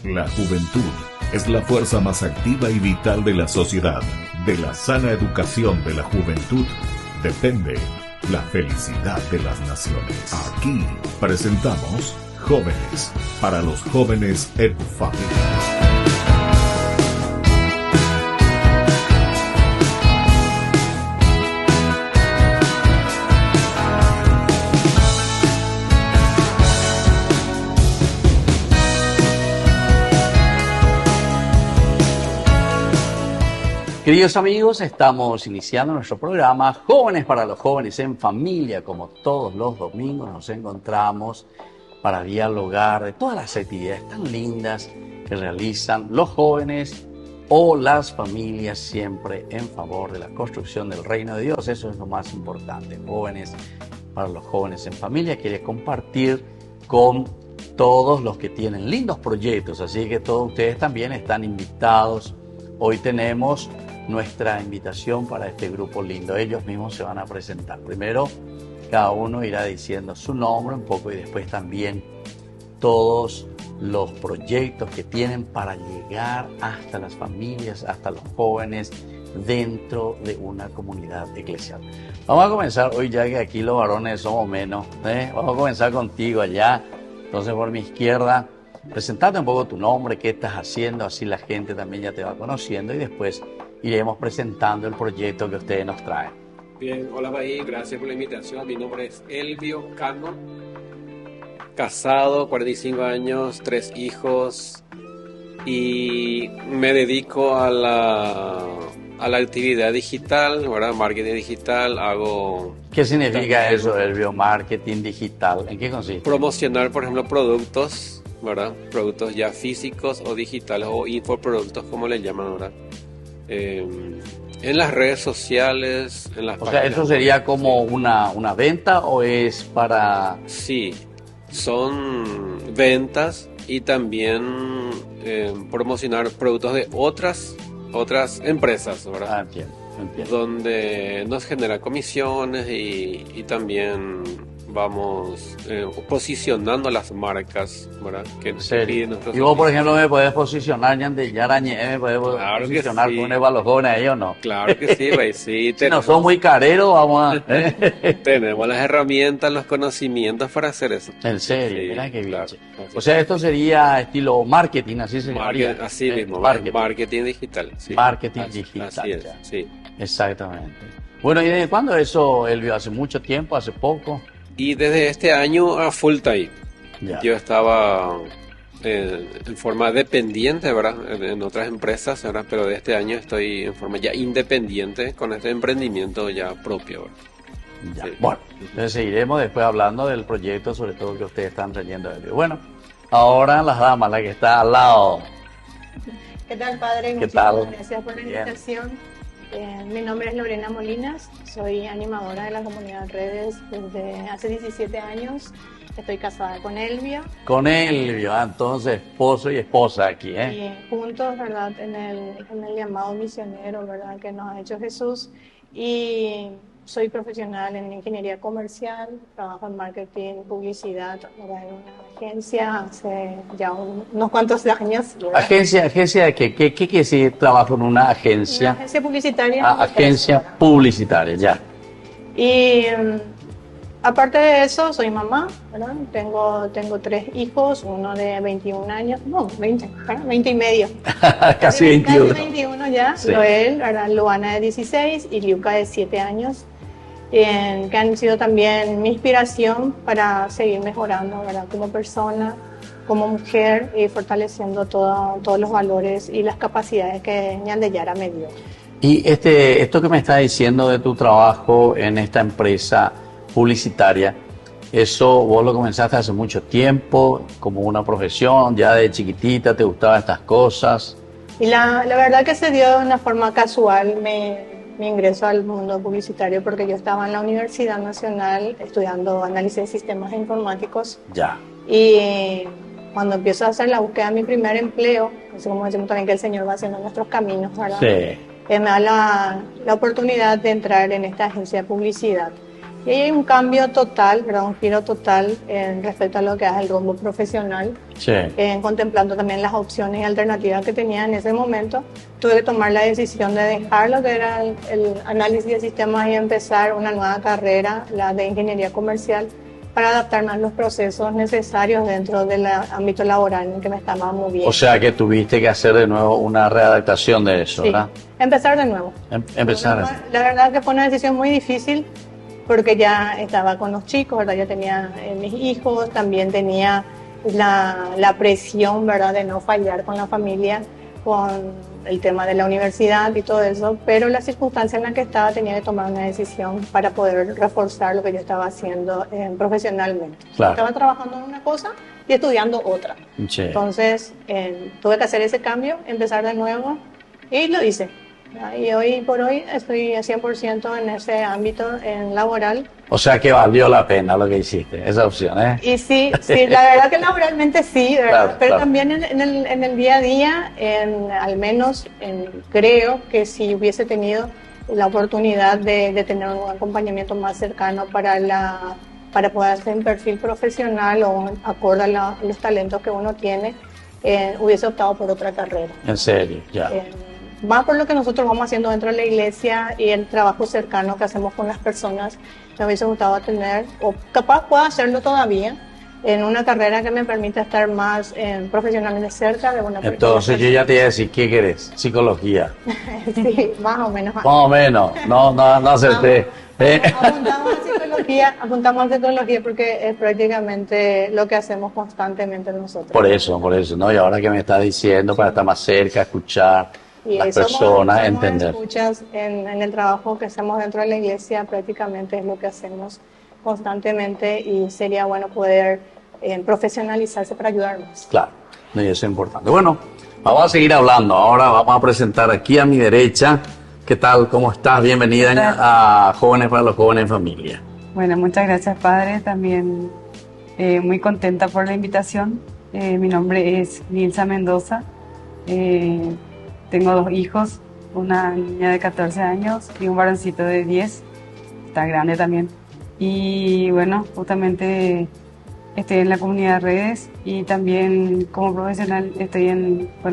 La juventud es la fuerza más activa y vital de la sociedad. De la sana educación de la juventud depende la felicidad de las naciones. Aquí presentamos Jóvenes, para los jóvenes en familia. Queridos amigos, estamos iniciando nuestro programa Jóvenes para los jóvenes en familia. Como todos los domingos nos encontramos para dialogar de todas las actividades tan lindas que realizan los jóvenes o las familias, siempre en favor de la construcción del reino de Dios. Eso es lo más importante. Jóvenes para los jóvenes en familia quiere compartir con todos los que tienen lindos proyectos, así que todos ustedes también están invitados. Hoy tenemos nuestra invitación para este grupo lindo. Ellos mismos se van a presentar. Primero, cada uno irá diciendo su nombre un poco y después también todos los proyectos que tienen para llegar hasta las familias, hasta los jóvenes dentro de una comunidad eclesial. Vamos a comenzar hoy, ya que aquí los varones somos menos. Vamos a comenzar contigo allá. Entonces, por mi izquierda, presentate un poco tu nombre, qué estás haciendo, así la gente también ya te va conociendo y después iremos presentando el proyecto que ustedes nos traen. Bien, hola Bahí, gracias por la invitación. Mi nombre es Elvio Cano, casado, 45 años, 3 hijos y me dedico a la actividad digital, ¿verdad? Marketing digital, hago... ¿Qué significa eso, Elvio, marketing digital? ¿En qué consiste? Promocionar, por ejemplo, productos, ¿verdad? Productos ya físicos o digitales o infoproductos, como le llaman ahora. En las redes sociales, en las páginas. O sea, ¿eso sería como una venta o es para...? Sí, son ventas y también promocionar productos de otras empresas, ¿verdad? Entiendo. Donde nos genera comisiones y también vamos posicionando las marcas, ¿verdad? Que nos piden nuestros y vos, por ejemplo, me podés posicionar de Yarañe, me podés posicionar con el balón a ellos, ¿no? Claro que sí, güey, sí. Si no son muy careros, vamos a... Tenemos las herramientas, los conocimientos para hacer eso. En serio, sí, mira qué bien. Claro. O sea, esto sería estilo marketing, así se llamaría. Así mismo, marketing digital. Sí. Marketing digital. Así es, ya. sí. Exactamente. Bueno, ¿y desde cuándo eso, Elvio? ¿Hace mucho tiempo? ¿Hace poco? Y desde este año a full time. Ya. Yo estaba en forma dependiente, ¿verdad? En otras empresas, ¿verdad? Pero de este año estoy en forma ya independiente con este emprendimiento ya propio, ¿verdad? Ya. Sí. Bueno, entonces seguiremos después hablando del proyecto, sobre todo que ustedes están trayendo, Elvio. Bueno, ahora las damas, la que está al lado. ¿Qué tal, padre? ¿Qué tal? Gracias por la Bien. invitación. Mi nombre es Lorena Molinas, soy animadora de la comunidad Redes desde hace 17 años. Estoy casada con Elvio. Con Elvio, entonces esposo y esposa aquí, ¿eh? Y juntos, ¿verdad? En el llamado misionero, ¿verdad? Que nos ha hecho Jesús. Y soy profesional en ingeniería comercial, trabajo en marketing, publicidad, ¿verdad? En una agencia hace ya unos cuantos años, ¿verdad? ¿Agencia de qué? ¿Qué quiere decir trabajo en una agencia? Una agencia publicitaria. Agencia publicitaria, ya. Y aparte de eso, soy mamá, ¿verdad? Tengo 3 hijos, uno de 21 años, no, 20 y medio. Casi 21. Casi 21 ya, Sí. Joel, ¿verdad? Luana de 16 y Liuca de 7 años, que han sido también mi inspiración para seguir mejorando, ¿verdad? Como persona, como mujer y fortaleciendo todos los valores y las capacidades que Ñandeyara me dio. Y esto que me estás diciendo de tu trabajo en esta empresa publicitaria, eso vos lo comenzaste hace mucho tiempo, como una profesión, ya de chiquitita te gustaban estas cosas. Y la verdad que se dio de una forma casual mi ingreso al mundo publicitario, porque yo estaba en la Universidad Nacional estudiando análisis de sistemas informáticos. Ya. Y cuando empiezo a hacer la búsqueda de mi primer empleo, así como decimos también que el Señor va haciendo nuestros caminos, ¿verdad? Sí. Me da la oportunidad de entrar en esta agencia de publicidad. Y ahí hay un cambio total, ¿verdad? Un giro total respecto a lo que es el rumbo profesional, Sí. Contemplando también las opciones y alternativas que tenía en ese momento. Tuve que tomar la decisión de dejar lo que era el análisis de sistemas y empezar una nueva carrera, la de ingeniería comercial, para adaptarme a los procesos necesarios dentro del ámbito laboral en el que me estaba moviendo. O sea que tuviste que hacer de nuevo una readaptación de eso, Sí, ¿verdad? empezar de nuevo. Empezar. La verdad que fue una decisión muy difícil porque ya estaba con los chicos, ¿verdad? Ya tenía mis hijos, también tenía la presión, ¿verdad? De no fallar con la familia, con el tema de la universidad y todo eso, pero la circunstancia en la que estaba tenía que tomar una decisión para poder reforzar lo que yo estaba haciendo profesionalmente. Claro. Estaba trabajando en una cosa y estudiando otra. Sí. Entonces tuve que hacer ese cambio, empezar de nuevo y lo hice. Y hoy por hoy estoy 100% en ese ámbito laboral. O sea que valió la pena lo que hiciste, esa opción, ¿eh? Y sí, la verdad que laboralmente sí, ¿verdad? Claro, Pero claro. también en el día a día, al menos creo que si hubiese tenido la oportunidad de tener un acompañamiento más cercano para poder hacer un perfil profesional o acorde a los talentos que uno tiene, hubiese optado por otra carrera. En serio, ya. Más por lo que nosotros vamos haciendo dentro de la iglesia y el trabajo cercano que hacemos con las personas, me hubiese gustado tener, o capaz puedo hacerlo todavía, en una carrera que me permita estar más profesionalmente cerca de una persona. Entonces yo ya te iba a decir, ¿qué querés? Psicología. Sí, más o menos. Más o menos, no acerté. Apuntamos a psicología porque es prácticamente lo que hacemos constantemente nosotros. Por eso, ¿no? Y ahora que me estás diciendo, para estar más cerca, escuchar Y las somos personas, entender. escuchas en el trabajo que hacemos dentro de la iglesia, prácticamente es lo que hacemos constantemente y sería bueno poder profesionalizarse para ayudarnos. Claro, no, y eso es importante. Bueno, vamos a seguir hablando. Ahora vamos a presentar aquí a mi derecha. ¿Qué tal? ¿Cómo estás? Bienvenida a Jóvenes para los Jóvenes en Familia. Bueno, muchas gracias, padre. También muy contenta por la invitación. Mi nombre es Nilsa Mendoza. Tengo 2 hijos, una niña de 14 años y un varoncito de 10. Está grande también. Y bueno, justamente estoy en la comunidad de redes y también como profesional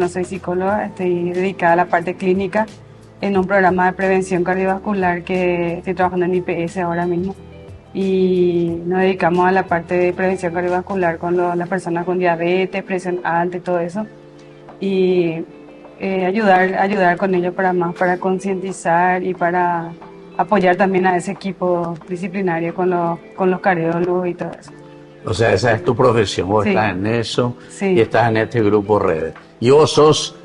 soy psicóloga, estoy dedicada a la parte clínica en un programa de prevención cardiovascular que estoy trabajando en IPS ahora mismo. Y nos dedicamos a la parte de prevención cardiovascular con las personas con diabetes, presión alta y todo eso. Y ayudar con ello para concientizar y para apoyar también a ese equipo disciplinario con los cardiólogos y todo eso. O sea, esa es tu profesión, vos Sí. estás en eso Sí. y estás en este grupo redes. ¿Y vos sos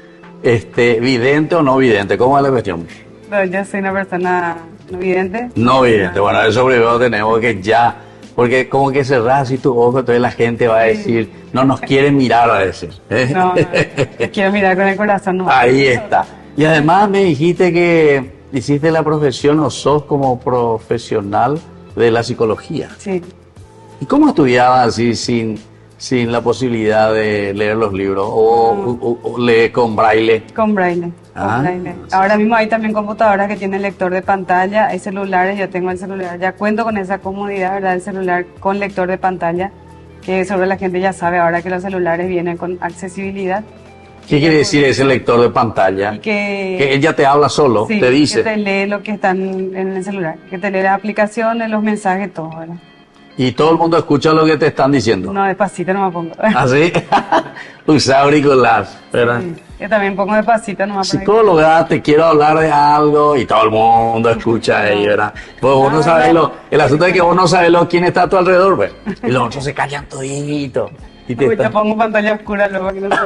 vidente o no vidente? ¿Cómo es la cuestión? Pero yo soy una persona no vidente. No vidente, bueno, eso primero tenemos que ya, porque como que cerrás así tu ojo, entonces la gente va a decir, no nos quiere mirar a veces. No, yo quiero mirar con el corazón. No. Ahí está. Y además me dijiste que hiciste la profesión o sos como profesional de la psicología. Sí. ¿Y cómo estudiabas así sin la posibilidad de leer los libros o leer con braille? Con braille. Ah. Braille. Ahora mismo hay también computadoras que tienen lector de pantalla, hay celulares, yo tengo el celular, ya cuento con esa comodidad, ¿verdad? El celular con lector de pantalla, que sobre la gente ya sabe ahora que los celulares vienen con accesibilidad. ¿Qué quiere decir ese lector de pantalla? Y que Que ella te habla solo, sí, te dice. que te lee lo que está en el celular, que te lee las aplicaciones, los mensajes, todo, ¿verdad? Y todo el mundo escucha lo que te están diciendo. No, despacito no me pongo. ¿Así? Usa auriculares, ¿verdad? Sí, yo también pongo despacito nomás. Psicóloga, te quiero hablar de algo y todo el mundo escucha ahí, ¿verdad? Pues vos no sabes el asunto es que vos no sabes quién está a tu alrededor, ¿ves? Y los otros se callan todito. Y te Pues están- yo pongo pantalla oscura luego que no se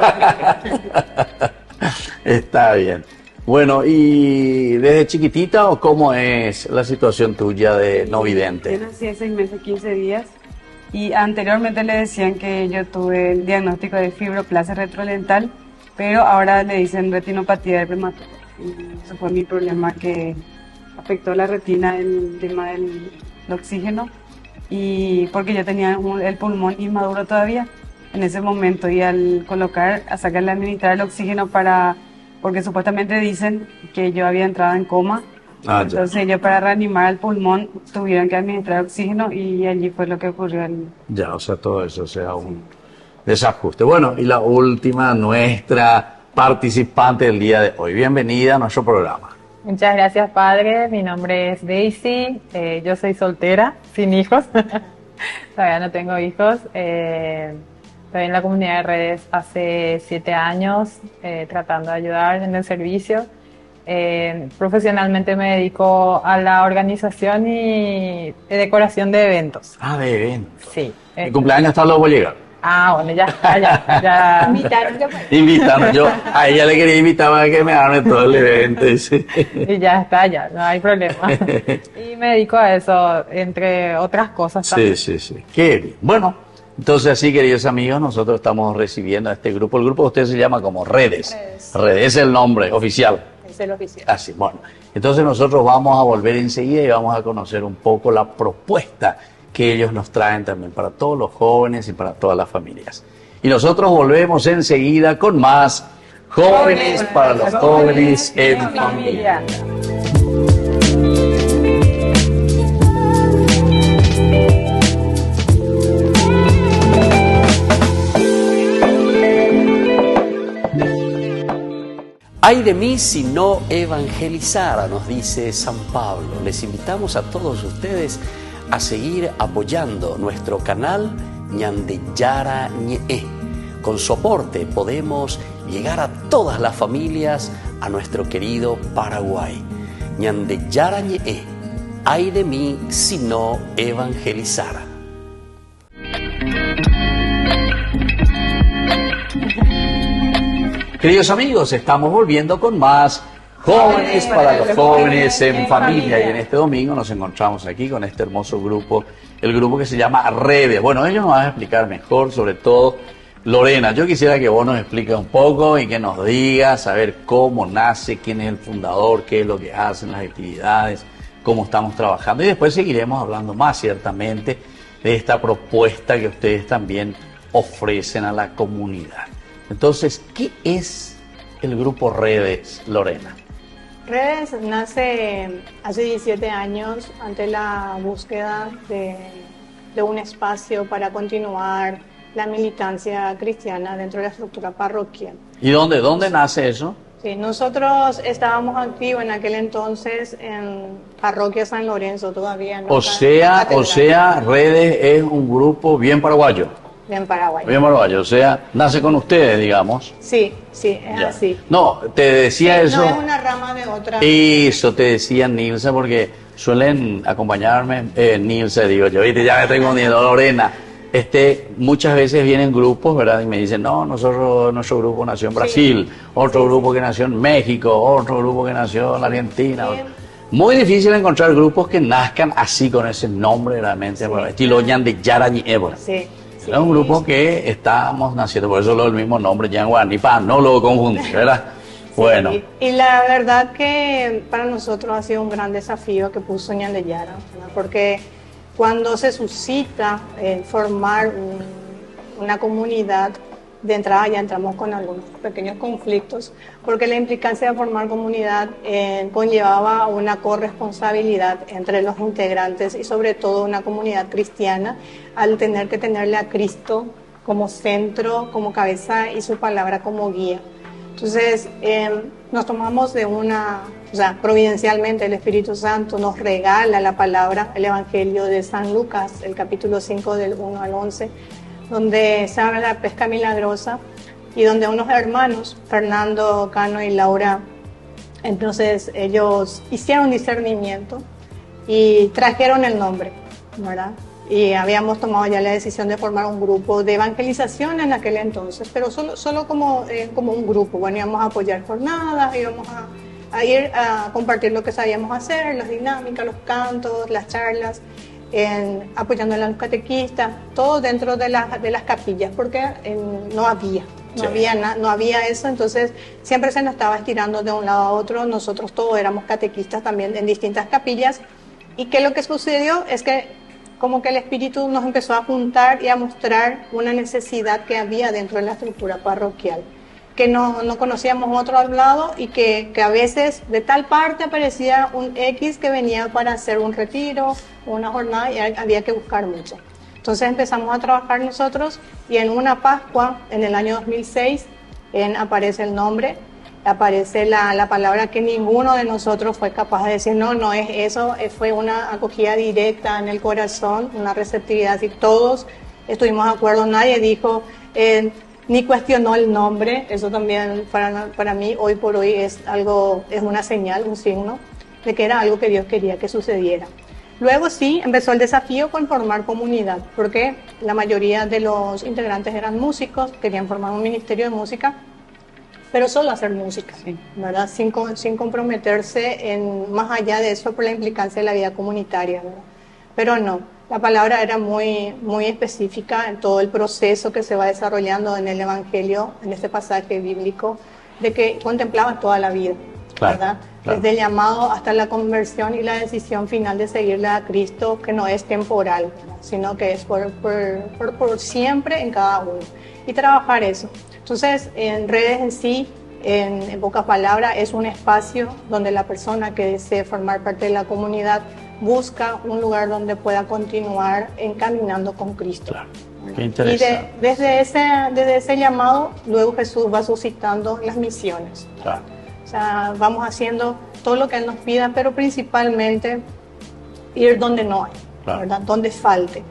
Está bien. Bueno, ¿y desde chiquitita o cómo es la situación tuya de no vidente? Yo nací hace 6 meses, 15 días. Y anteriormente le decían que yo tuve el diagnóstico de fibroplasia retrodental, pero ahora le dicen retinopatía del prematuro. Y eso fue mi problema, que afectó la retina, el tema del oxígeno, y porque yo tenía el pulmón inmaduro todavía en ese momento, y al sacarle administrar el oxígeno porque supuestamente dicen que yo había entrado en coma Ah, ya. Entonces ellos para reanimar el pulmón tuvieron que administrar oxígeno y allí fue lo que ocurrió. Ya, o sea, todo eso, o sea, un desajuste. Bueno, y la última, nuestra participante del día de hoy. Bienvenida a nuestro programa. Muchas gracias, padre. Mi nombre es Daisy. Yo soy soltera, sin hijos. Todavía no tengo hijos. Estoy en la comunidad de redes hace 7 años, tratando de ayudar en el servicio. Profesionalmente me dedico a la organización y decoración de eventos. Ah, de eventos. Sí. Mi cumpleaños está luego llegar. Bueno, ya. Invitaron que fue. Invitarme, yo a ella le quería invitar para que me arme todo el evento. Dice. Y ya está, ya, no hay problema. Y me dedico a eso, entre otras cosas también. Sí. Qué bien. Bueno, entonces así, queridos amigos, nosotros estamos recibiendo a este grupo. El grupo de ustedes se llama como Redes. Redes es el nombre oficial. Es el oficial. Así, bueno. Entonces nosotros vamos a volver enseguida y vamos a conocer un poco la propuesta que ellos nos traen también para todos los jóvenes y para todas las familias. Y nosotros volvemos enseguida con más Jóvenes para los Jóvenes en Familia. Ay de mí si no evangelizara, nos dice San Pablo. Les invitamos a todos ustedes a seguir apoyando nuestro canal Ñandeyara Ñe'e. Con su aporte podemos llegar a todas las familias a nuestro querido Paraguay. Ñandeyara Ñe'e. Ay de mí si no evangelizara. Queridos amigos, estamos volviendo con más Jóvenes para los Jóvenes en Familia. Y en este domingo nos encontramos aquí con este hermoso grupo, el grupo que se llama Redes. Bueno, ellos nos van a explicar mejor, sobre todo Lorena. Yo quisiera que vos nos expliques un poco y que nos digas, saber cómo nace, quién es el fundador, qué es lo que hacen, las actividades, cómo estamos trabajando. Y después seguiremos hablando más, ciertamente, de esta propuesta que ustedes también ofrecen a la comunidad. Entonces, ¿qué es el grupo Redes, Lorena? Redes nace hace 17 años ante la búsqueda de un espacio para continuar la militancia cristiana dentro de la estructura parroquial. ¿Y dónde nace eso? Sí, nosotros estábamos activos en aquel entonces en Parroquia San Lorenzo todavía. ¿No? O sea, Redes es un grupo bien paraguayo. En Paraguay. Bien paraguayo, o sea, nace con ustedes, digamos. Sí, es Ya. así. No, te decía Sí, eso. No es una rama de otra. Eso te decía Nilsa, porque suelen acompañarme, Nilsa, digo yo, ¿viste? Ya me estoy confundiendo, Lorena. Muchas veces vienen grupos, ¿verdad? Y me dicen, no, nuestro grupo nació en Brasil, otro grupo que nació en México, otro grupo que nació en Argentina. Sí. Muy difícil encontrar grupos que nazcan así, con ese nombre realmente, estilo Ñandeyara Ñe'e. Sí. Es un grupo que estamos naciendo, por eso lo del mismo nombre, Yanguani, no lo confundir, ¿verdad? Bueno. Sí, y la verdad que para nosotros ha sido un gran desafío que puso Ñandeyara, ¿verdad? Porque cuando se suscita formar una comunidad, de entrada ya entramos con algunos pequeños conflictos, porque la implicancia de formar comunidad conllevaba una corresponsabilidad entre los integrantes y sobre todo una comunidad cristiana, al tener que tenerle a Cristo como centro, como cabeza y su palabra como guía. Entonces nos tomamos providencialmente el Espíritu Santo nos regala la palabra, el Evangelio de San Lucas, el capítulo 5 del 1 al 11, donde se habla de la pesca milagrosa y donde unos hermanos, Fernando, Cano y Laura, entonces ellos hicieron discernimiento y trajeron el nombre, ¿verdad? Y habíamos tomado ya la decisión de formar un grupo de evangelización en aquel entonces, pero solo como un grupo. Bueno, íbamos a apoyar jornadas, íbamos a ir a compartir lo que sabíamos hacer, las dinámicas, los cantos, las charlas, apoyando a los catequistas, todo dentro de las capillas, porque no había eso, entonces siempre se nos estaba estirando de un lado a otro. Nosotros todos éramos catequistas también en distintas capillas, y que lo que sucedió es que como que el Espíritu nos empezó a juntar y a mostrar una necesidad que había dentro de la estructura parroquial. que no conocíamos otro al lado y que a veces de tal parte aparecía un X que venía para hacer un retiro, una jornada, y había que buscar mucho. Entonces empezamos a trabajar nosotros y en una Pascua, en el año 2006, aparece el nombre, aparece la palabra que ninguno de nosotros fue capaz de decir, no es eso, fue una acogida directa en el corazón, una receptividad, y todos estuvimos de acuerdo, nadie dijo, ni cuestionó el nombre. Eso también para mí hoy por hoy es una señal, un signo de que era algo que Dios quería que sucediera. Luego sí, empezó el desafío con formar comunidad, porque la mayoría de los integrantes eran músicos, querían formar un ministerio de música, pero solo hacer música, sí, ¿verdad? Sin comprometerse más allá de eso por la implicancia de la vida comunitaria, ¿verdad? Pero no, la palabra era muy específica en todo el proceso que se va desarrollando en el Evangelio, en este pasaje bíblico, de que contemplaba toda la vida, claro, ¿verdad? Claro. Desde el llamado hasta la conversión y la decisión final de seguirle a Cristo, que no es temporal, ¿verdad? Sino que es por siempre en cada uno. Y trabajar eso. Entonces, en redes en sí, en pocas palabras, es un espacio donde la persona que desee formar parte de la comunidad busca un lugar donde pueda continuar encaminando con Cristo. Claro. Qué interesante. Y desde ese llamado, luego Jesús va suscitando las misiones. Claro. O sea, vamos haciendo todo lo que Él nos pida, pero principalmente ir donde no hay, claro, ¿verdad? Donde falte.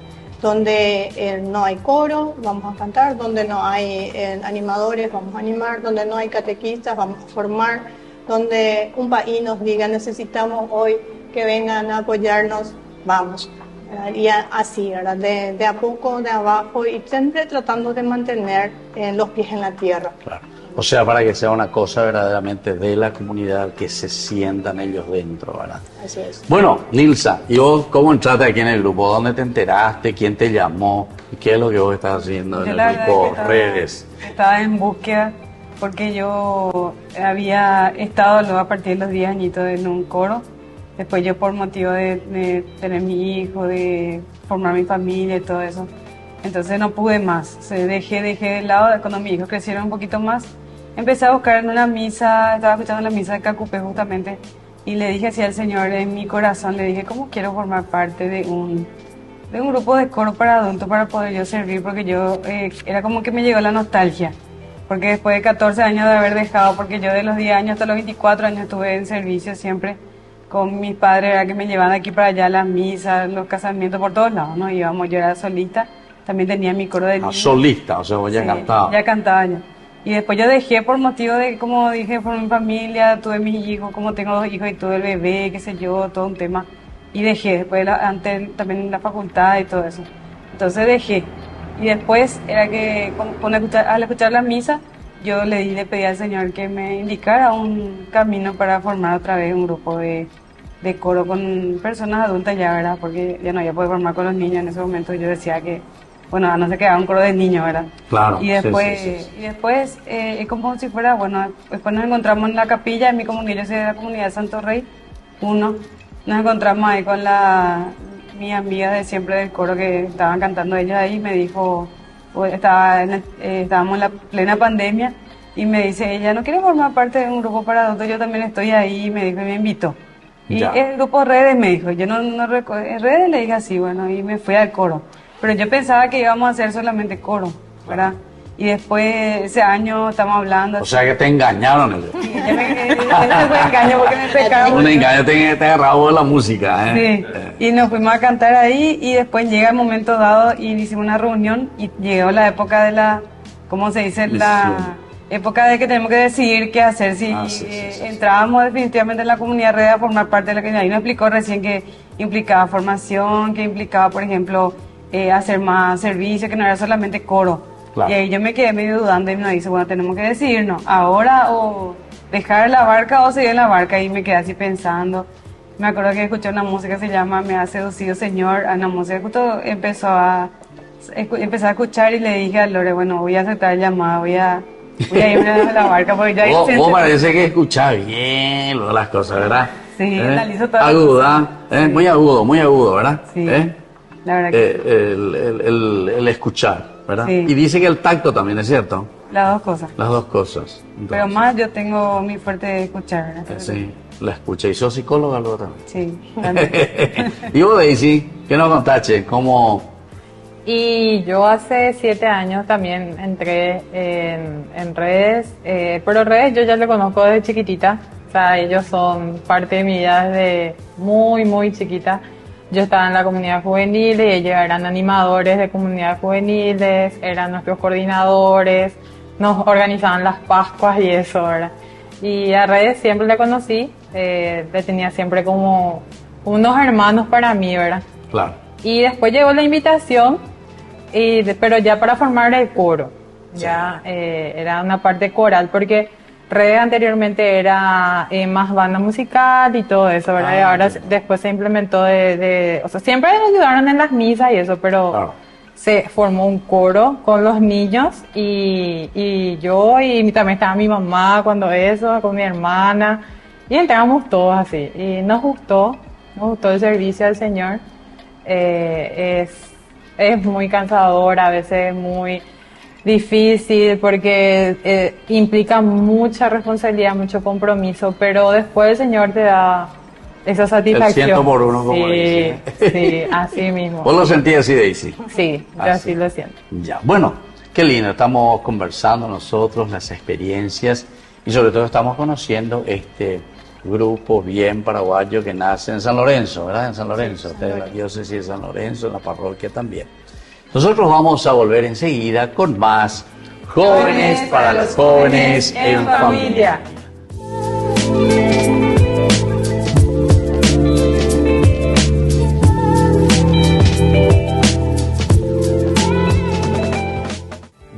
Donde no hay coro, vamos a cantar. Donde no hay animadores, vamos a animar. Donde no hay catequistas, vamos a formar. Donde un país nos diga, necesitamos hoy que vengan a apoyarnos, vamos. ¿Verdad? Y así, ¿verdad? De a poco, de abajo, y siempre tratando de mantener los pies en la tierra. Claro. O sea, para que sea una cosa verdaderamente de la comunidad, que se sientan ellos dentro, ¿verdad? Así es. Bueno, Nilsa, ¿y vos cómo entraste aquí en el grupo? ¿Dónde te enteraste? ¿Quién te llamó? ¿Y qué es lo que vos estás haciendo en el grupo Redes? Estaba en búsqueda, porque yo había estado luego a partir de los 10 añitos en un coro. Después yo, por motivo de tener mi hijo, de formar mi familia y todo eso, entonces no pude más. Dejé de lado. Cuando mis hijos crecieron un poquito más, empecé a buscar en una misa, estaba escuchando la misa de Cacupé justamente, y le dije así al Señor en mi corazón, le dije, ¿cómo quiero formar parte de un grupo de coro para adultos para poder yo servir? Porque yo, era como que me llegó la nostalgia, porque después de 14 años de haber dejado, porque yo de los 10 años hasta los 24 años estuve en servicio siempre con mis padres, era que me llevaban de aquí para allá a las misas, los casamientos, por todos lados, ¿no? Íbamos, yo era solista, también tenía mi coro de niños. Solista, o sea, vos ya cantaba. Ya cantaba ya. Y después yo dejé por motivo de, como dije, por mi familia, tuve mis hijos, como tengo 2 hijos y tuve el bebé, qué sé yo, todo un tema. Y dejé, después antes también la facultad y todo eso. Entonces dejé. Y después era que al escuchar la misa, yo le pedí al Señor que me indicara un camino para formar otra vez un grupo de coro con personas adultas ya, ¿verdad? Porque ya no había podido formar con los niños en ese momento. Yo decía que, bueno, a no ser que haga un coro de niños, ¿verdad? Claro. Y después, es como si fuera, bueno, después nos encontramos en la capilla de mi comunidad, yo soy de la comunidad de Santo Rey, nos encontramos ahí con mi amiga de siempre del coro que estaban cantando ellos ahí, me dijo, estábamos en la plena pandemia, y me dice ella, ¿no quiere formar parte de un grupo para adultos? Yo también estoy ahí, y me dijo, y me invitó. Y el grupo Redes me dijo, yo no recuerdo, Redes le dije así, bueno, y me fui al coro. Pero yo pensaba que íbamos a hacer solamente coro, ¿verdad? Y después, ese año, estamos hablando... O sea que te engañaron ellos. Sí, ese fue engaño porque me pecaron. Un engaño te agarraba la música, ¿eh? Sí, y nos fuimos a cantar ahí, y después llega el momento dado y hicimos una reunión, y llegó la época de la... ¿Cómo se dice? La época de que tenemos que decidir qué hacer, si entrábamos definitivamente en la comunidad Red a formar parte de la comunidad. Y nos explicó recién que implicaba formación, que implicaba, por ejemplo, hacer más servicio, que no era solamente coro. Claro. Y ahí yo me quedé medio dudando y me dice, bueno, tenemos que decidirnos, ahora o dejar la barca o seguir en la barca. Y me quedé así pensando. Me acuerdo que escuché una música que se llama Me ha seducido Señor, una música justo empecé a escuchar, y le dije a Lore, bueno, voy a aceptar el llamado, voy a irme a la barca, porque ya vos parece que escuchás bien las cosas, ¿verdad? Sí, analizo todo. Aguda, muy agudo, ¿verdad? Sí, la verdad que el escuchar, ¿verdad? Sí. Y dice que el tacto también, ¿es cierto? Las dos cosas. Las dos cosas. Pero Entonces, más yo tengo mi fuerte de escuchar. ¿verdad? sí, la escuché. ¿Y sos psicóloga, luego también? Sí, también. Y vos, Daisy, ¿qué nos contaste? ¿Cómo? Y yo hace 7 años también entré en redes, pero redes yo ya le conozco desde chiquitita, o sea, ellos son parte de mi vida desde muy, muy chiquita. Yo estaba en la comunidad juvenil y ellos eran animadores de comunidades juveniles, eran nuestros coordinadores, nos organizaban las Pascuas y eso, ¿verdad? Y a redes siempre le conocí, le tenía siempre como unos hermanos para mí, ¿verdad? Claro. Y después llegó la invitación, pero ya para formar el coro. Ya era una parte coral, porque Red anteriormente era más banda musical y todo eso, ¿verdad? Y ahora después se implementó o sea, siempre ayudaron en las misas y eso, pero Claro. se formó un coro con los niños y yo y también estaba mi mamá cuando eso, con mi hermana, y entramos todos así. Y nos gustó el servicio al Señor. Es muy cansador, a veces muy difícil porque implica mucha responsabilidad, mucho compromiso, pero después el Señor te da esa satisfacción. El 100 por uno, como sí, dice. sí, así mismo. ¿Vos lo sentías así, Daisy? Sí, yo así lo siento. Ya, bueno, qué lindo, estamos conversando nosotros, las experiencias, y sobre todo estamos conociendo este grupo bien paraguayo que nace en San Lorenzo, ¿verdad? En San Lorenzo, de la diócesis de San Lorenzo, en la parroquia también. Nosotros vamos a volver enseguida con más Jóvenes para los Jóvenes en Familia.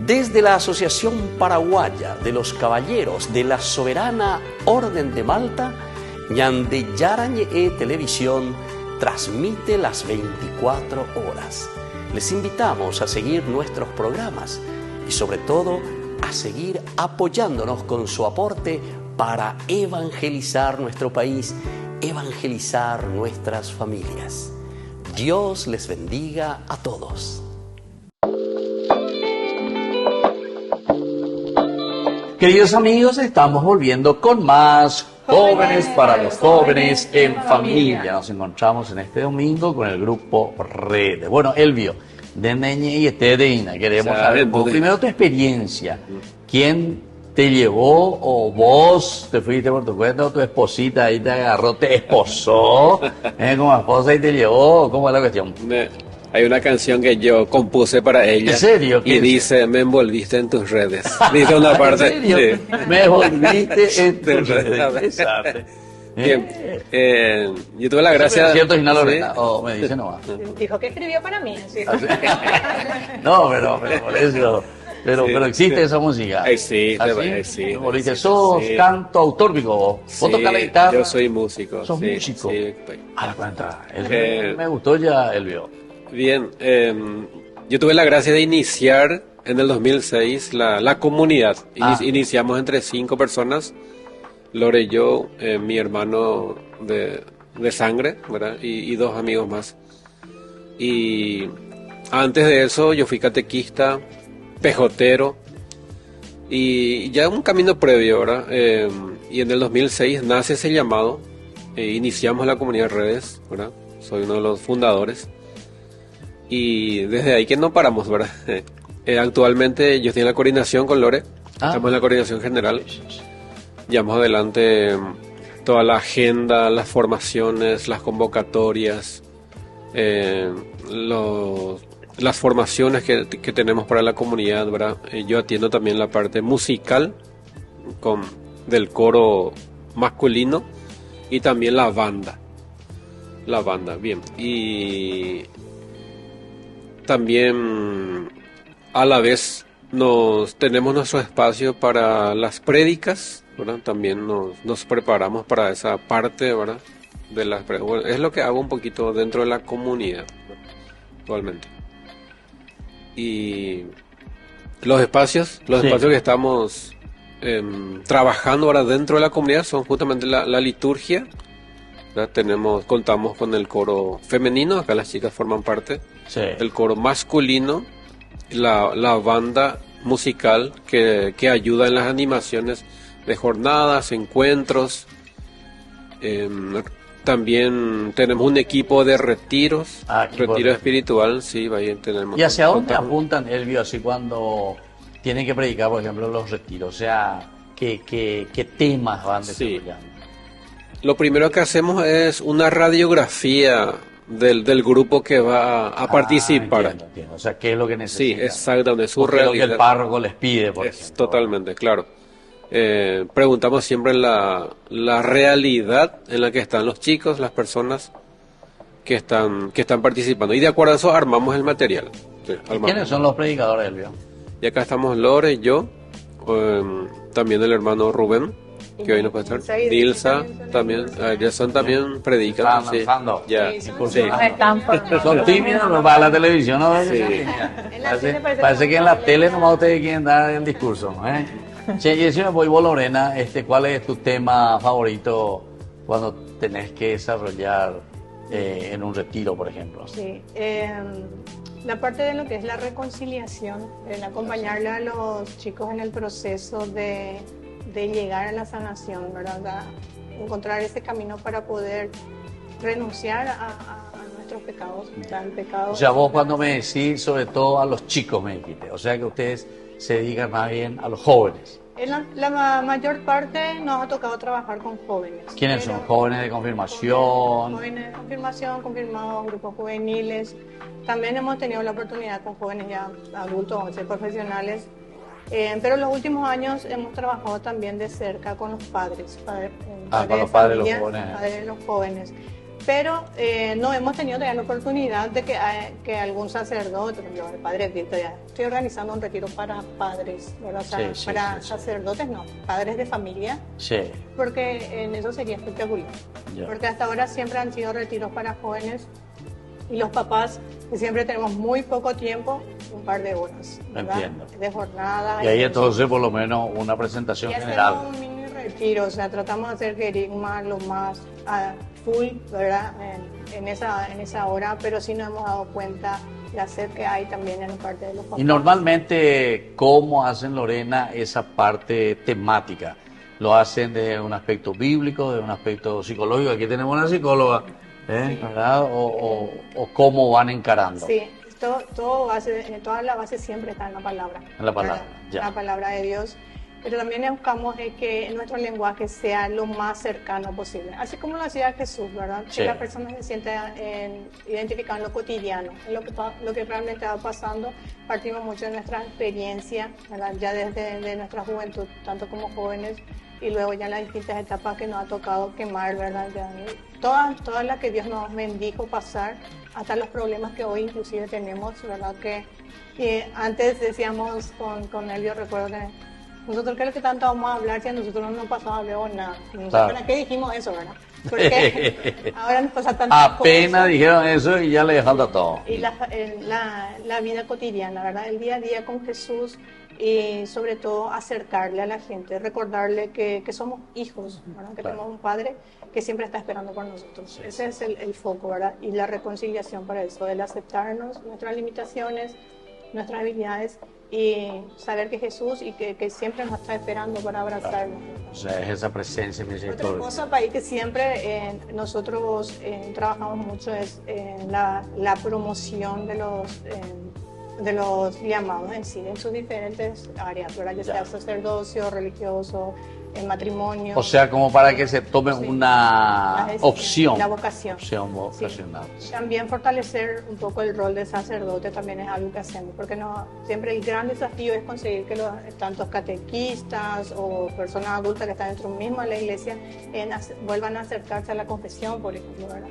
Desde la Asociación Paraguaya de los Caballeros de la Soberana Orden de Malta, Ñande Yarañe Televisión transmite las 24 horas. Les invitamos a seguir nuestros programas y sobre todo a seguir apoyándonos con su aporte para evangelizar nuestro país, evangelizar nuestras familias. Dios les bendiga a todos. Queridos amigos, estamos volviendo con más Jóvenes para los Jóvenes en Familia. Nos encontramos en este domingo con el grupo Red. Bueno, Elvio, de Neñe y Etedeina, queremos saber primero tu experiencia. ¿Quién te llevó o vos te fuiste por tu cuenta o tu esposita ahí te agarró, te esposó como esposa y te llevó? ¿Cómo es la cuestión? Hay una canción que yo compuse para ella. ¿En serio? Y dice, me envolviste en tus redes. Dice una parte. ¿En serio? Sí. Me envolviste en tus redes. Exacto. Bien. Yo tuve la gracia. ¿Es cierto, Gina Lorena? Sí. O me dice nomás. Dijo que escribió para mí. ¿Sí? No, pero por eso. Pero existe esa música. Existe, ¿Ah, sí? existe. Como dice, sos canto autor, vos tocas la guitarra. Yo soy músico. ¿Sos músico? Sí, a la cuenta. Me gustó ya, Elvio. Bien, yo tuve la gracia de iniciar en el 2006 la comunidad. Iniciamos entre 5 personas, Lore y yo, mi hermano de sangre, ¿verdad? Y 2 amigos más. Y antes de eso yo fui catequista, pejotero, y ya un camino previo, ¿verdad? Y en el 2006 nace ese llamado, iniciamos la comunidad Redes, ¿verdad? Soy uno de los fundadores. Y desde ahí que no paramos, ¿verdad? Actualmente yo estoy en la coordinación con Lore, estamos en la coordinación general, llevamos adelante toda la agenda, las formaciones, las convocatorias, las formaciones que tenemos para la comunidad, ¿verdad? Yo atiendo también la parte musical del coro masculino y también la banda, bien, y también a la vez tenemos nuestro espacio para las prédicas, ¿verdad? También nos preparamos para esa parte, ¿verdad? Bueno, es lo que hago un poquito dentro de la comunidad, ¿verdad? Actualmente. Y los espacios que estamos trabajando ahora dentro de la comunidad son justamente la liturgia, ¿verdad? Contamos con el coro femenino, acá las chicas forman parte. Sí. El coro masculino, la banda musical que ayuda en las animaciones de jornadas, encuentros. También tenemos un equipo de retiros, retiro espiritual, sí, ahí tenemos. ¿Y hacia dónde apuntan, Elvio, así cuando tienen que predicar, por ejemplo, los retiros? O sea, ¿qué temas van desarrollando? Sí. Lo primero que hacemos es una radiografía del grupo que va a participar. Entiendo. O sea, ¿qué es lo que necesitan? Sí, exactamente, su realidad. realidad. Lo que el párroco les pide, por ejemplo. Totalmente, claro. Preguntamos siempre la realidad en la que están los chicos, las personas que están participando. Y de acuerdo a eso armamos el material. Sí, ¿Quiénes son los predicadores, Elvio? Y acá estamos Lore, yo, también el hermano Rubén, que hoy no puede estar. Dilsa, también, ya son también predican. Sí. Ya. Sí, Son tímidos, no va a la televisión, ¿no? Sí. Parece que en la tele nomás ustedes quieren dar el discurso, ¿eh? Che, y decime, vos, Lorena, ¿cuál es tu tema favorito cuando tenés que desarrollar en un retiro, por ejemplo? Sí, la parte de lo que es la reconciliación, el acompañarle a los chicos en el proceso de llegar a la sanación, ¿verdad? Encontrar ese camino para poder renunciar a nuestros pecados, al pecado. O sea, vos cuando me decís, sobre todo a los chicos, me dijiste, o sea que ustedes se dedican más bien a los jóvenes. En la mayor parte nos ha tocado trabajar con jóvenes. ¿Quiénes son? ¿Jóvenes de confirmación? Jóvenes de confirmación, confirmados, grupos juveniles. También hemos tenido la oportunidad con jóvenes ya adultos, o sea, profesionales. Pero en los últimos años hemos trabajado también de cerca con los padres. Con los padres de los jóvenes. Padres de los jóvenes. Pero no hemos tenido todavía la oportunidad de que algún sacerdote, yo, el padre Víctor, ya estoy organizando un retiro para padres, ¿verdad? O sea, para sacerdotes no, padres de familia, porque en eso sería espectacular. Porque hasta ahora siempre han sido retiros para jóvenes y los papás, que siempre tenemos muy poco tiempo, un par de horas, ¿verdad? Entiendo. De jornada. Y ahí entonces por lo menos una presentación general. Hacemos un mini retiro, o sea, tratamos de hacer querigma lo más full, ¿verdad? En esa hora, pero sí nos hemos dado cuenta la sed que hay también en la parte de los papás. Y normalmente, ¿cómo hacen, Lorena, esa parte temática? ¿Lo hacen de un aspecto bíblico, de un aspecto psicológico? Aquí tenemos una psicóloga, ¿verdad? ¿O cómo van encarando? Sí, toda la base siempre está en la palabra. En la palabra, ya. La palabra de Dios. Pero también buscamos que nuestro lenguaje sea lo más cercano posible. Así como lo hacía Jesús, ¿verdad? Sí. Que la persona se sienta identificada en lo cotidiano, en lo que realmente va pasando. Partimos mucho de nuestra experiencia, ¿verdad? Ya desde nuestra juventud, tanto como jóvenes, y luego ya en las distintas etapas que nos ha tocado quemar, ¿verdad? Ya, todas las que Dios nos bendijo pasar, hasta los problemas que hoy inclusive tenemos, ¿verdad? Que antes decíamos con Elvio, recuerdo que nosotros, ¿qué es lo que tanto vamos a hablar si a nosotros no nos pasaba luego nada? No sé para qué dijimos eso, ¿verdad? Porque ahora nos pasa tantas cosas. Apenas dijeron eso y ya le falta todo. Y la vida cotidiana, ¿verdad? El día a día con Jesús y sobre todo acercarle a la gente, recordarle que somos hijos, ¿verdad? Que tenemos un Padre que siempre está esperando por nosotros. Ese es el foco, ¿verdad? Y la reconciliación para eso, el aceptarnos, nuestras limitaciones, nuestras habilidades, y saber que Jesús y que siempre nos está esperando para abrazarnos. O sea, es esa presencia misericordia. Otra cosa, Paí, que siempre nosotros trabajamos mucho es la promoción de los llamados en sí, en sus diferentes áreas, ¿verdad? Ya sea sacerdocio, religioso, matrimonio. O sea, como para que se tome una opción. La vocación. Opción vocacional. Sí. También fortalecer un poco el rol de sacerdote también es algo que hacemos, porque siempre el gran desafío es conseguir que tantos catequistas o personas adultas que están dentro mismo de la iglesia vuelvan a acercarse a la confesión, por ejemplo, ¿verdad?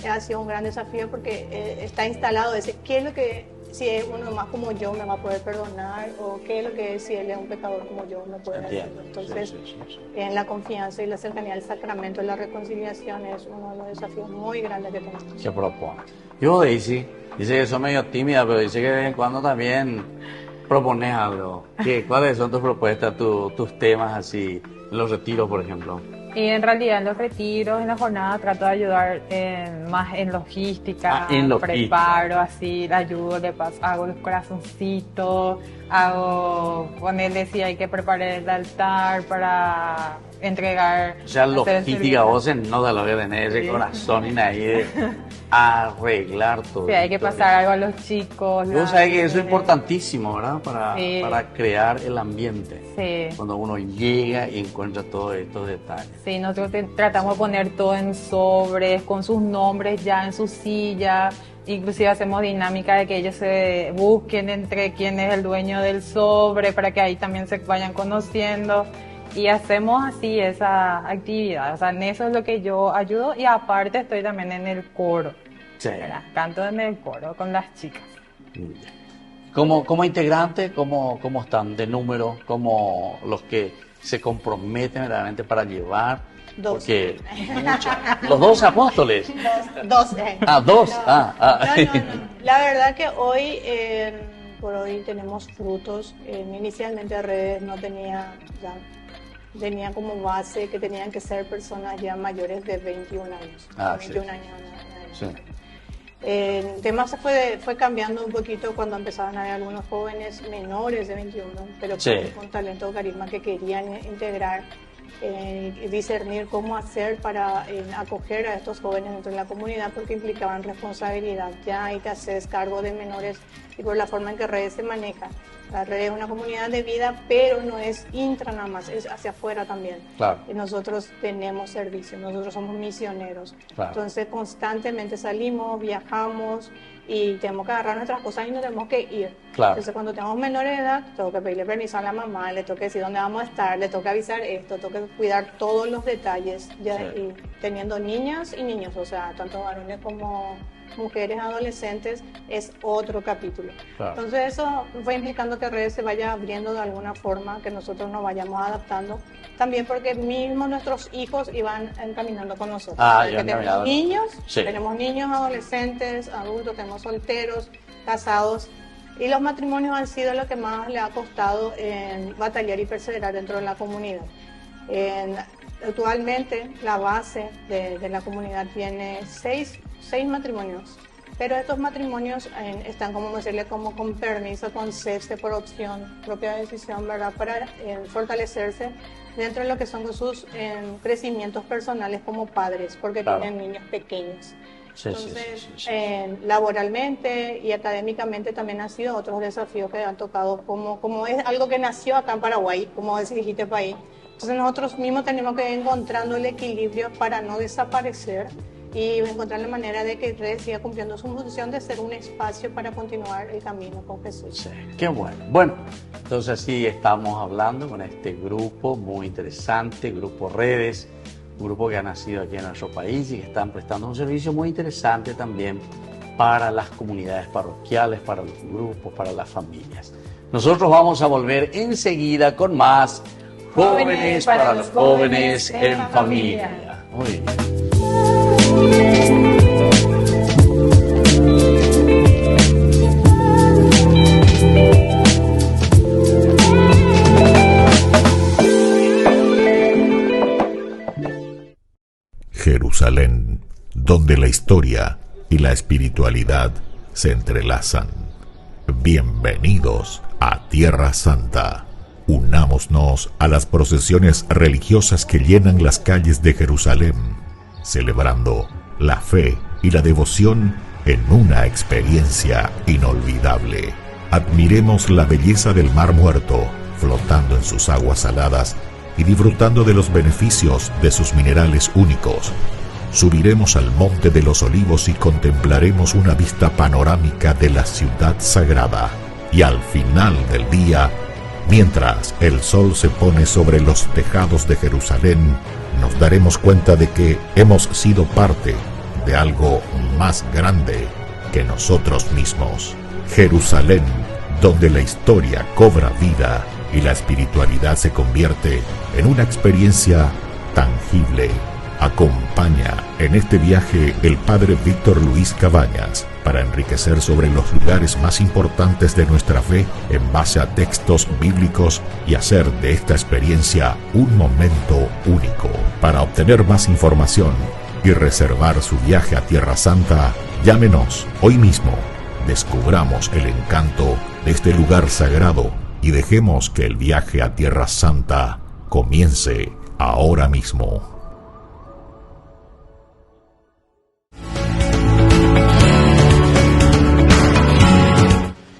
Ha sido un gran desafío porque está instalado ese, ¿qué es lo que si es uno más como yo me va a poder perdonar? ¿O qué es lo que es si él es un pecador como yo no puede hacerlo? Entonces, en la confianza y la cercanía al sacramento de la reconciliación es uno de los desafíos muy grandes que tenemos. ¿Qué propone? Yo, Daisy, dice que soy medio tímida, pero dice que de vez en cuando también propones algo. ¿Cuáles son tus propuestas, tus temas así, en los retiros, por ejemplo? Y en realidad en los retiros, en la jornada, trato de ayudar más en logística, preparo así, le ayudo, hago los corazoncitos, hago, ponerle si hay que preparar el altar para entregar. O sea, hacer el logística, servicio. vos no de lo que tenés ese Sí. corazón y ahí de arreglar todo. Si hay que pasar algo a los chicos. Vos sabés que eso es importantísimo, ¿verdad? Sí. Para crear el ambiente. Sí. Cuando uno llega y encuentra todos estos detalles. Sí, nosotros tratamos de poner todo en sobres, con sus nombres ya en su silla. Inclusive hacemos dinámica de que ellos se busquen entre quién es el dueño del sobre, para que ahí también se vayan conociendo. Y hacemos así esa actividad. O sea, en eso es lo que yo ayudo. Y aparte estoy también en el coro. Sí. ¿Verdad? Canto en el coro con las chicas. Como integrante, ¿cómo están de número? ¿Cómo los que se comprometen verdaderamente para llevar? 2. Porque los 2 apóstoles. 2. 2. No. La verdad que hoy, por hoy tenemos frutos. Inicialmente Redes no tenía, ya, tenía como base que tenían que ser personas ya mayores de 21 años. 21 sí. años. Sí. El tema se fue cambiando un poquito cuando empezaron a haber algunos jóvenes menores de 21, pero Sí. con talento o carisma que querían integrar, discernir cómo hacer para acoger a estos jóvenes dentro de la comunidad, porque implicaban responsabilidad. Ya hay que hacer cargo de menores y por la forma en que Redes se maneja. La Red es una comunidad de vida, pero no es intra nada más, es hacia afuera también. Claro. Y nosotros tenemos servicio, nosotros somos misioneros. Claro. Entonces constantemente salimos, viajamos y tenemos que agarrar nuestras cosas y nos tenemos que ir. Claro. Entonces cuando tenemos menores de edad, tengo que pedirle permiso a la mamá, le tengo que decir dónde vamos a estar, le tengo que avisar esto, tengo que cuidar todos los detalles, ya, Sí. y teniendo niñas y niños, o sea, tanto varones como mujeres, adolescentes, es otro capítulo. Claro. Entonces eso fue implicando que Redes se vaya abriendo de alguna forma, que nosotros nos vayamos adaptando, también porque mismos nuestros hijos iban encaminando con nosotros. Ya Porque encaminados. tenemos niños, adolescentes, adultos, tenemos solteros, casados, y los matrimonios han sido lo que más le ha costado batallar y perseverar dentro de la comunidad. Actualmente la base de la comunidad tiene seis matrimonios, pero estos matrimonios están, como decirle, como con permiso, con cese por opción, propia decisión, ¿verdad? Para fortalecerse dentro de lo que son sus crecimientos personales como padres, porque Claro. tienen niños pequeños. Sí, Entonces, sí. laboralmente y académicamente también han sido otros desafíos que han tocado, como es algo que nació acá en Paraguay, como dijiste, país. Entonces nosotros mismos tenemos que ir encontrando el equilibrio para no desaparecer y encontrar la manera de que Red siga cumpliendo su función de ser un espacio para continuar el camino con Jesús. Sí, qué bueno. Bueno, entonces sí estamos hablando con este grupo muy interesante, Grupo Redes, un grupo que ha nacido aquí en nuestro país y que están prestando un servicio muy interesante también para las comunidades parroquiales, para los grupos, para las familias. Nosotros vamos a volver enseguida con más Jóvenes para los jóvenes en familia. Muy bien. Jerusalén, donde la historia y la espiritualidad se entrelazan. Bienvenidos a Tierra Santa. Unámonos a las procesiones religiosas que llenan las calles de Jerusalén, celebrando la fe y la devoción en una experiencia inolvidable. Admiremos la belleza del Mar Muerto, flotando en sus aguas saladas y disfrutando de los beneficios de sus minerales únicos. Subiremos al Monte de los Olivos y contemplaremos una vista panorámica de la ciudad sagrada. Y al final del día, mientras el sol se pone sobre los tejados de Jerusalén, nos daremos cuenta de que hemos sido parte de algo más grande que nosotros mismos. Jerusalén, donde la historia cobra vida y la espiritualidad se convierte en una experiencia tangible. Acompaña en este viaje el Padre Víctor Luis Cabañas para enriquecer sobre los lugares más importantes de nuestra fe en base a textos bíblicos y hacer de esta experiencia un momento único. Para obtener más información y reservar su viaje a Tierra Santa, llámenos hoy mismo. Descubramos el encanto de este lugar sagrado y dejemos que el viaje a Tierra Santa comience ahora mismo.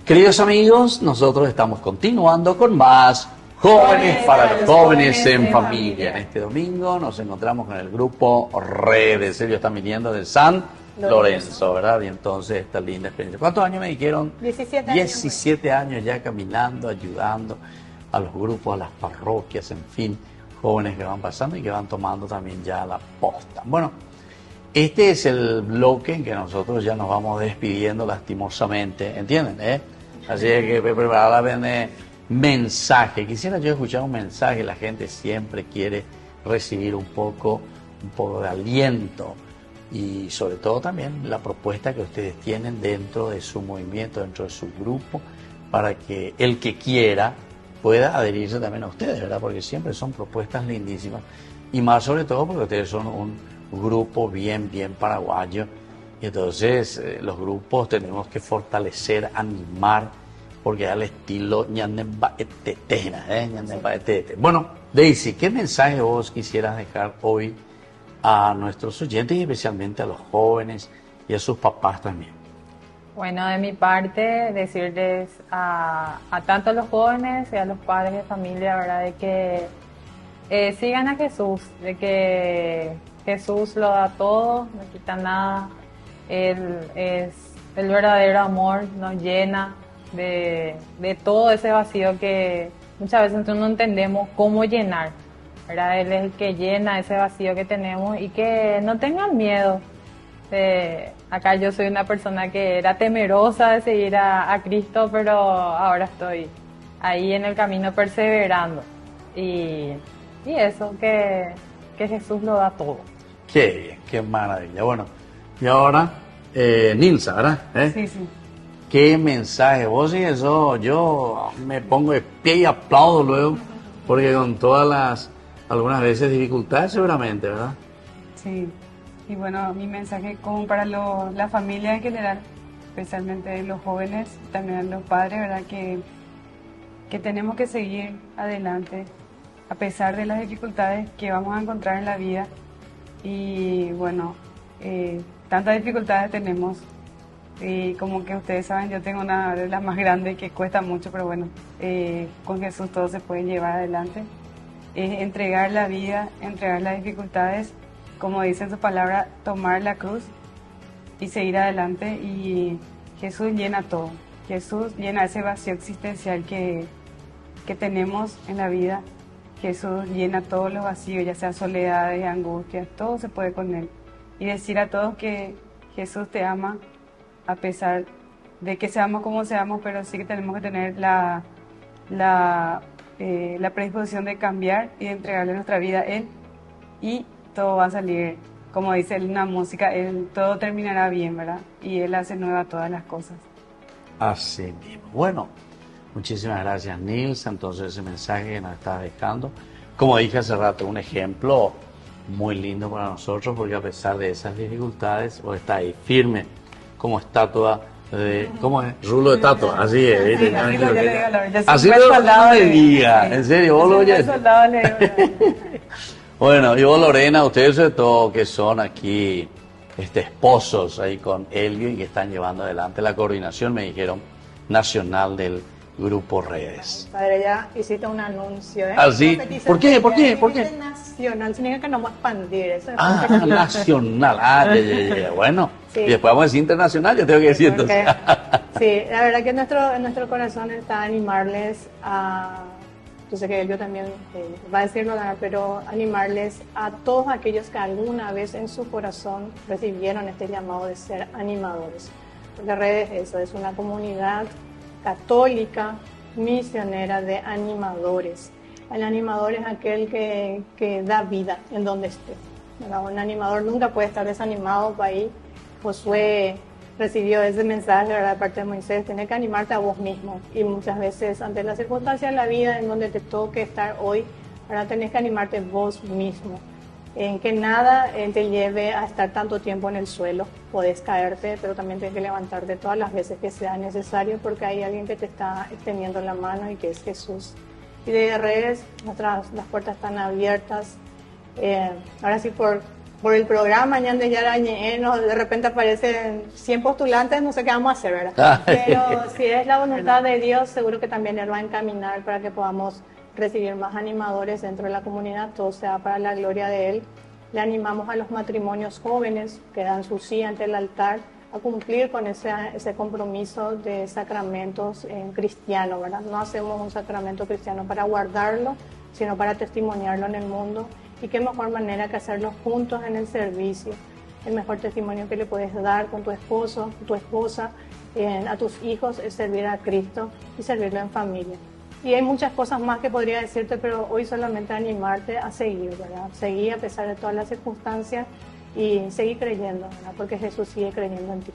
Queridos amigos, nosotros estamos continuando con más Jóvenes para los Jóvenes en Familia. En este domingo nos encontramos con el grupo Redes. Ellos están viniendo de San Lorenzo, ¿verdad? Y entonces esta linda experiencia. ¿Cuántos años me dijeron? 17 años. 17 años ya caminando, ayudando a los grupos, a las parroquias, en fin, jóvenes que van pasando y que van tomando también ya la posta. Bueno, este es el bloque en que nosotros ya nos vamos despidiendo lastimosamente, ¿entienden? Así es que preparar la mensaje. Quisiera yo escuchar un mensaje. La gente siempre quiere recibir un poco de aliento y sobre todo también la propuesta que ustedes tienen dentro de su movimiento, dentro de su grupo, para que el que quiera pueda adherirse también a ustedes, ¿verdad? Porque siempre son propuestas lindísimas y más sobre todo porque ustedes son un grupo bien paraguayo. Y entonces los grupos tenemos que fortalecer, animar, porque al estilo ñandembaetetena. Bueno, Daisy, ¿qué mensaje vos quisieras dejar hoy a nuestros oyentes y especialmente a los jóvenes y a sus papás también? Bueno, de mi parte, decirles a tanto a los jóvenes y a los padres de familia, ¿verdad?, de que sigan a Jesús, de que Jesús lo da todo, no quita nada. Él es el verdadero amor, nos llena de todo ese vacío que muchas veces nosotros no entendemos cómo llenar, ¿verdad? Él es el que llena ese vacío que tenemos y que no tengan miedo. Acá yo soy una persona que era temerosa de seguir a Cristo, pero ahora estoy ahí en el camino perseverando y eso, que Jesús lo da todo. Qué bien, qué maravilla. Bueno, y ahora, Nilsa, ¿verdad? Sí, sí. ¿Qué mensaje? Vos y eso, yo me pongo de pie y aplaudo luego, porque con todas algunas veces dificultades seguramente, ¿verdad? Sí, y bueno, mi mensaje como para la familia en general, especialmente los jóvenes, también los padres, ¿verdad? Que tenemos que seguir adelante a pesar de las dificultades que vamos a encontrar en la vida. Y bueno, tantas dificultades tenemos. Y como que ustedes saben, yo tengo una de las más grandes que cuesta mucho, pero bueno, con Jesús todo se puede llevar adelante. Entregar la vida, entregar las dificultades, como dice en su palabra, tomar la cruz y seguir adelante. Y Jesús llena todo. Jesús llena ese vacío existencial que tenemos en la vida. Jesús llena todos los vacíos, ya sea soledades, angustias, todo se puede con Él. Y decir a todos que Jesús te ama, a pesar de que seamos como seamos, pero sí que tenemos que tener la predisposición de cambiar y de entregarle nuestra vida a Él, y todo va a salir, como dice en una música, todo terminará bien, ¿verdad? Y Él hace nueva todas las cosas. Así mismo. Bueno, muchísimas gracias, Nils. Entonces ese mensaje que nos estás dejando, como dije hace rato, un ejemplo muy lindo para nosotros, porque a pesar de esas dificultades, vos estás ahí firme como estatua ¿cómo es? Rulo de estatua, así es. Sí, así lo le diga, en serio, vos lo oyes. Bueno, y vos, Lorena, ustedes sobre todo que son aquí esposos ahí con Elvio y que están llevando adelante la coordinación, me dijeron, nacional del Grupo Redes. Padre, ya hiciste un anuncio, ¿eh? ¿Ah, sí? ¿Por qué? Nacional, significa que no vamos a expandir eso. Nacional. Bueno, sí. Y después vamos a decir internacional, yo tengo que decir entonces. Sí, la verdad que nuestro corazón está a animarles a... Yo sé que Elvio también va a decirlo, pero animarles a todos aquellos que alguna vez en su corazón recibieron este llamado de ser animadores. Porque Redes eso, es una comunidad católica, misionera de animadores. El animador es aquel que da vida en donde esté. Un animador nunca puede estar desanimado. Por ahí Josué recibió ese mensaje, ¿verdad?, de parte de Moisés: tienes que animarte a vos mismo. Y muchas veces, ante las circunstancias de la vida en donde te toque estar hoy, ¿verdad?, tenés que animarte vos mismo. en que nada te lleve a estar tanto tiempo en el suelo. Podés caerte, pero también tienes que levantarte todas las veces que sea necesario, porque hay alguien que te está extendiendo la mano y que es Jesús. Y de redes, las puertas están abiertas. Ahora sí, por el programa, Ñande Yarañe, de repente aparecen 100 postulantes, no sé qué vamos a hacer, ¿verdad? Pero si es la voluntad de Dios, seguro que también Él va a encaminar para que podamos recibir más animadores dentro de la comunidad, todo sea para la gloria de Él. Le animamos a los matrimonios jóvenes que dan su sí ante el altar a cumplir con ese compromiso de sacramentos cristianos, ¿verdad? No hacemos un sacramento cristiano para guardarlo, sino para testimoniarlo en el mundo. Y qué mejor manera que hacerlo juntos en el servicio. El mejor testimonio que le puedes dar con tu esposo, tu esposa, a tus hijos es servir a Cristo y servirlo en familia. Y hay muchas cosas más que podría decirte, pero hoy solamente animarte a seguir, ¿verdad? Seguir a pesar de todas las circunstancias y seguir creyendo, ¿verdad? Porque Jesús sigue creyendo en ti.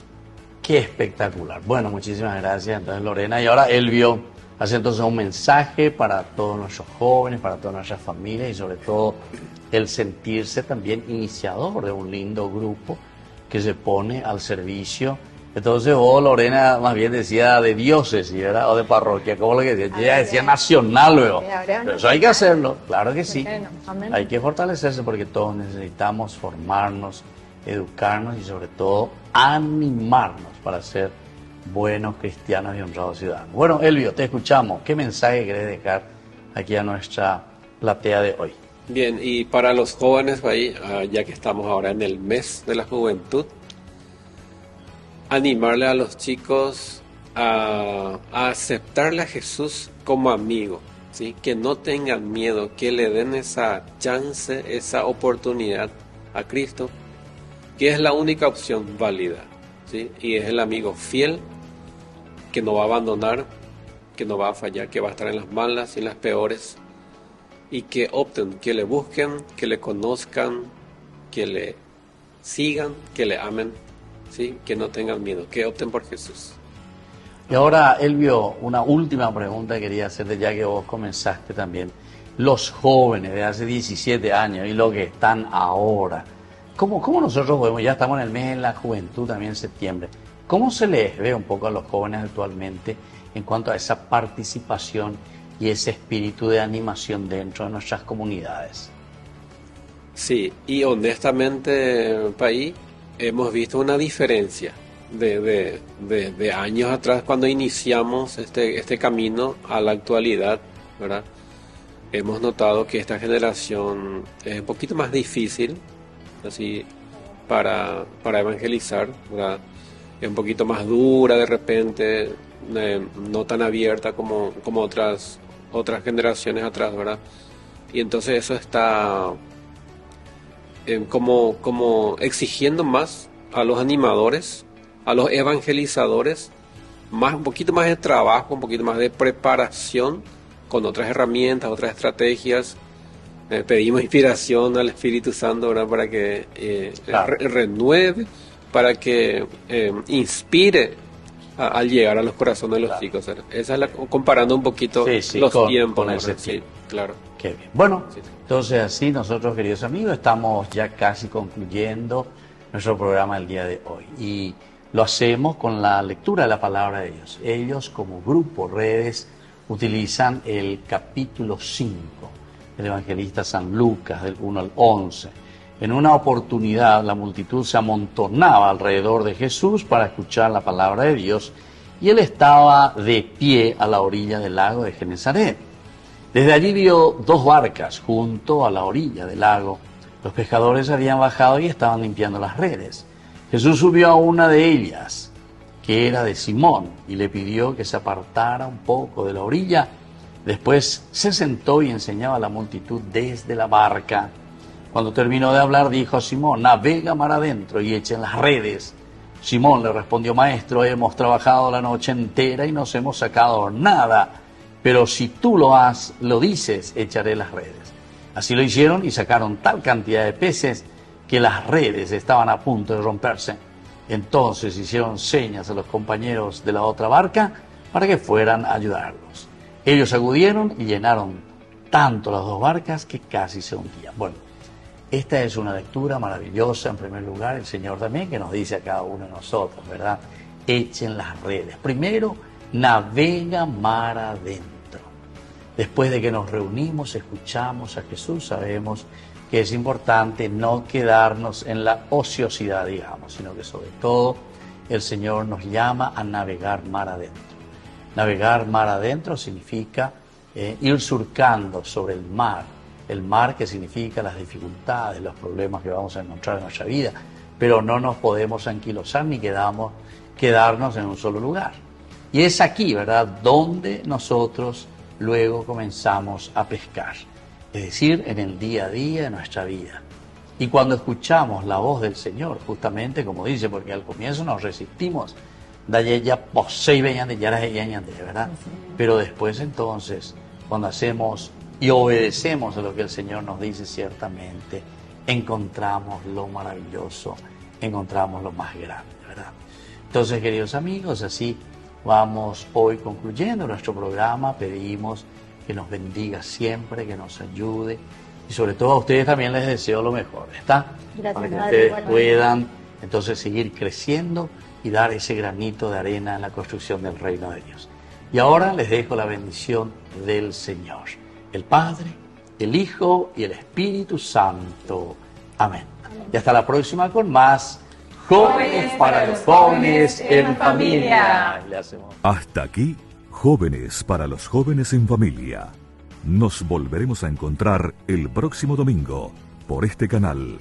Qué espectacular. Bueno, muchísimas gracias entonces, Lorena. Y ahora Elvio hace entonces un mensaje para todos nuestros jóvenes, para todas nuestras familias y sobre todo el sentirse también iniciador de un lindo grupo que se pone al servicio. Entonces vos, Lorena, más bien decía de diócesis, ¿verdad? O de parroquia, como lo que decía. Ella decía nacional luego. Pero eso hay que hacerlo, claro que sí. Hay que fortalecerse porque todos necesitamos formarnos, educarnos y sobre todo animarnos para ser buenos cristianos y honrados ciudadanos. Bueno, Elvio, te escuchamos. ¿Qué mensaje querés dejar aquí a nuestra platea de hoy? Bien, y para los jóvenes, ahí, ya que estamos ahora en el mes de la juventud, animarle a los chicos a aceptarle a Jesús como amigo, ¿sí? Que no tengan miedo, que le den esa chance, esa oportunidad a Cristo, que es la única opción válida, ¿sí? Y es el amigo fiel, que no va a abandonar, que no va a fallar, que va a estar en las malas y en las peores, y que opten, que le busquen, que le conozcan, que le sigan, que le amen, ¿sí? Que no tengan miedo, que opten por Jesús. Y ahora, Elvio, una última pregunta quería hacerte, ya que vos comenzaste también. Los jóvenes de hace 17 años y los que están ahora, ¿cómo nosotros podemos, ya estamos en el mes de la juventud también en septiembre, cómo se les ve un poco a los jóvenes actualmente en cuanto a esa participación y ese espíritu de animación dentro de nuestras comunidades? Sí, y honestamente, país, hemos visto una diferencia de años atrás cuando iniciamos este camino a la actualidad, ¿verdad? Hemos notado que esta generación es un poquito más difícil, así, para evangelizar, ¿verdad? Es un poquito más dura de repente, no tan abierta como otras generaciones atrás, ¿verdad? Y entonces eso está como exigiendo más a los animadores, a los evangelizadores, un poquito más de trabajo, un poquito más de preparación con otras herramientas, otras estrategias. Pedimos inspiración al Espíritu Santo, ¿verdad? Para que renueve, para que inspire al llegar a los corazones de los chicos. Esa es comparando un poquito los tiempos. Con ese tiempo. Claro. Qué bien. Bueno, entonces así nosotros, queridos amigos, estamos ya casi concluyendo nuestro programa del día de hoy. Y lo hacemos con la lectura de la palabra de Dios. Ellos, como grupo Redes, utilizan el capítulo 5 del evangelista San Lucas, del 1 al 11. En una oportunidad, la multitud se amontonaba alrededor de Jesús para escuchar la palabra de Dios, y él estaba de pie a la orilla del lago de Genesaret. Desde allí vio 2 barcas junto a la orilla del lago. Los pescadores habían bajado y estaban limpiando las redes. Jesús subió a una de ellas, que era de Simón, y le pidió que se apartara un poco de la orilla. Después se sentó y enseñaba a la multitud desde la barca. Cuando terminó de hablar, dijo a Simón: navega mar adentro y echen las redes. Simón le respondió: Maestro, hemos trabajado la noche entera y no hemos sacado nada, pero si tú lo dices, echaré las redes. Así lo hicieron y sacaron tal cantidad de peces que las redes estaban a punto de romperse. Entonces hicieron señas a los compañeros de la otra barca para que fueran a ayudarlos. Ellos acudieron y llenaron tanto las 2 barcas que casi se hundían. Bueno, Esta es una lectura maravillosa, en primer lugar, el Señor también que nos dice a cada uno de nosotros, ¿verdad? Echen las redes. Primero, navega mar adentro. Después de que nos reunimos, escuchamos a Jesús, sabemos que es importante no quedarnos en la ociosidad, digamos, sino que sobre todo el Señor nos llama a navegar mar adentro. Navegar mar adentro significa ir surcando sobre el mar que significa las dificultades, los problemas que vamos a encontrar en nuestra vida, pero no nos podemos anquilosar ni quedarnos en un solo lugar. Y es aquí, ¿verdad?, donde nosotros luego comenzamos a pescar, es decir, en el día a día de nuestra vida. Y cuando escuchamos la voz del Señor, justamente como dice, porque al comienzo nos resistimos, ¿verdad? Pero después entonces, cuando hacemos y obedecemos a lo que el Señor nos dice, ciertamente encontramos lo maravilloso, encontramos lo más grande, ¿verdad? Entonces, queridos amigos, así vamos hoy concluyendo nuestro programa. Pedimos que nos bendiga siempre, que nos ayude y sobre todo a ustedes también les deseo lo mejor, ¿está? Gracias, para que Padre, ustedes puedan entonces seguir creciendo y dar ese granito de arena en la construcción del reino de Dios. Y ahora les dejo la bendición del Señor, el Padre, el Hijo y el Espíritu Santo. Amén. Y hasta la próxima con más Jóvenes para los Jóvenes en Familia. Hasta aquí, Jóvenes para los Jóvenes en Familia. Nos volveremos a encontrar el próximo domingo por este canal